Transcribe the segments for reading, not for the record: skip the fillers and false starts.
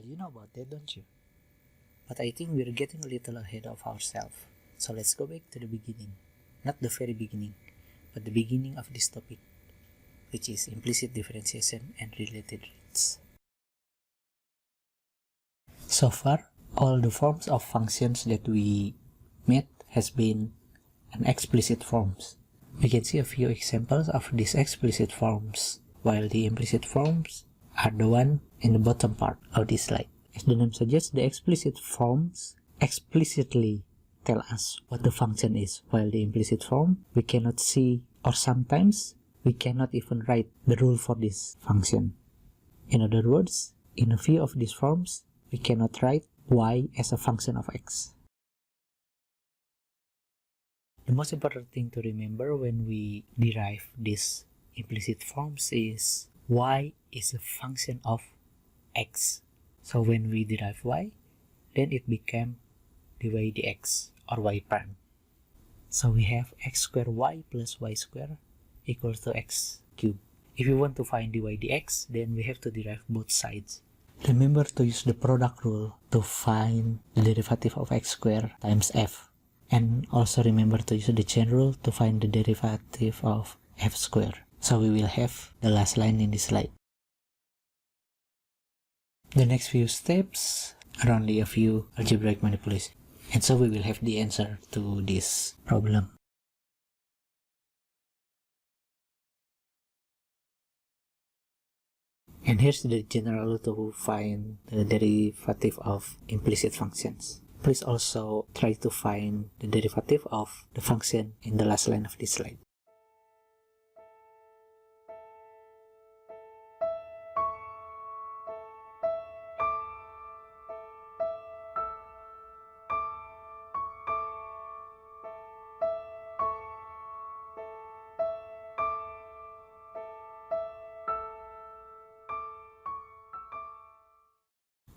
Well, you know about that, don't you? But I think we're getting a little ahead of ourselves. So let's go back to the beginning. Not the very beginning, but the beginning of this topic, which is implicit differentiation and related rates. So far, all the forms of functions that we met has been an explicit forms. We can see a few examples of these explicit forms, while the implicit forms are the one in the bottom part of this slide. As the name suggests, the explicit forms explicitly tell us what the function is, while the implicit form we cannot see, or sometimes we cannot even write the rule for this function. In other words, in a few of these forms, we cannot write y as a function of x. The most important thing to remember when we derive these implicit forms is y is a function of x. So when we derive y, then it became dy dx or y prime. So we have x squared y plus y squared equals to x cubed. If you want to find dy dx, then we have to derive both sides. Remember to use the product rule to find the derivative of x squared times f. And also remember to use the chain rule to find the derivative of f squared. So we will have the last line in this slide. The next few steps are only a few algebraic manipulations. And so we will have the answer to this problem. And here's the general rule to find the derivative of implicit functions. Please also try to find the derivative of the function in the last line of this slide.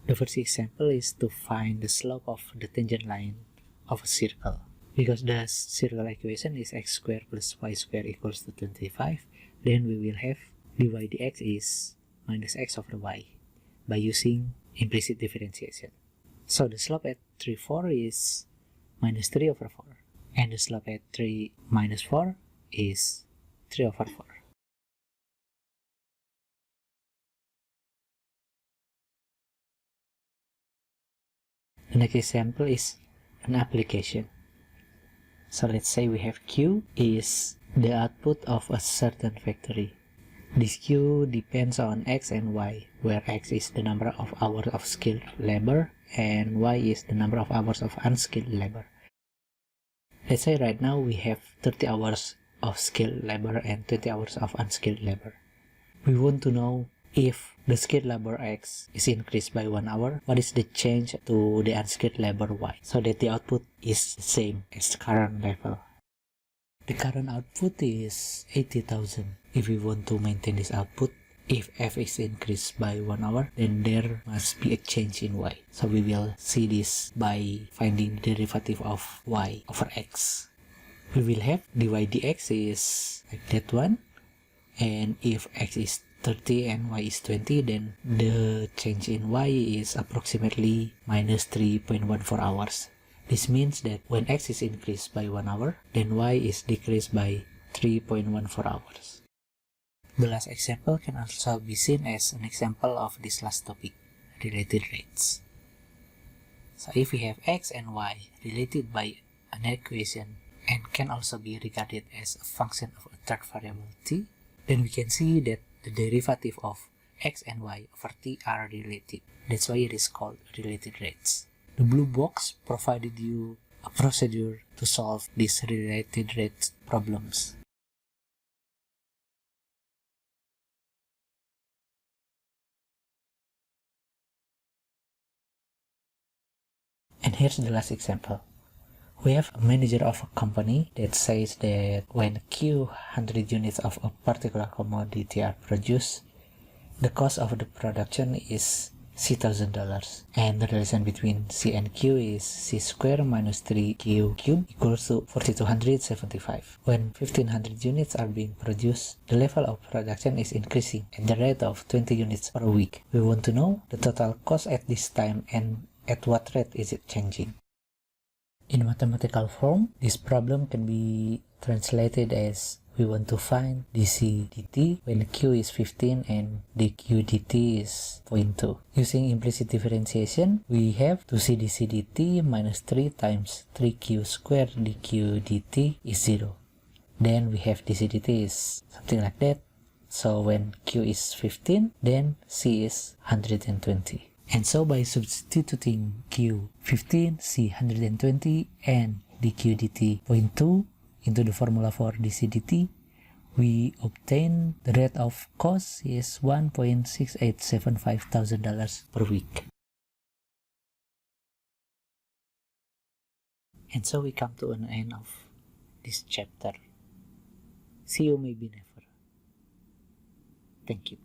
The first example is to find the slope of the tangent line of a circle. Because the circle equation is x squared plus y squared equals to 25, then we will have dy dx is minus x over y by using implicit differentiation. So the slope at 3, 4 is minus 3 over 4, and the slope at 3 minus 4 is 3 over 4. The next example is an application. So let's say we have Q is the output of a certain factory. This Q depends on X and Y, where X is the number of hours of skilled labor and Y is the number of hours of unskilled labor. Let's say right now we have 30 hours of skilled labor and 20 hours of unskilled labor. We want to know if the skilled labor X is increased by 1 hour, what is the change to the unskilled labor Y, so that the output is the same as the current level. The current output is 80,000. If we want to maintain this output, if F is increased by 1 hour, then there must be a change in Y. So we will see this by finding the derivative of Y over X. We will have dy dx is like that one, and if X is 30 and y is 20, then the change in y is approximately minus 3.14 hours. This means that when x is increased by 1 hour, then y is decreased by 3.14 hours. The last example can also be seen as an example of this last topic, related rates. So if we have x and y related by an equation and can also be regarded as a function of a third variable t, then we can see that the derivative of x and y over t are related. That's why it is called related rates. The blue box provided you a procedure to solve these related rates problems. And here's the last example. We have a manager of a company that says that when Q 100 units of a particular commodity are produced, the cost of the production is C $1,000. And the relation between C and Q is C square minus 3Q cube equals to 4275. When 1500 units are being produced, the level of production is increasing at the rate of 20 units per week. We want to know the total cost at this time and at what rate is it changing. In mathematical form, this problem can be translated as we want to find dc dt when q is 15 and dq dt is 0.2. Using implicit differentiation, we have 2c dc dt minus 3 times 3q squared dq dt is 0. Then we have dc dt is something like that. So when q is 15, then c is 120. And so by substituting q 15, c 120, and dq dt 0.2 into the formula for dc dt, we obtain the rate of cost is $1.6875 per week. And so we come to an end of this chapter. See you maybe never. Thank you.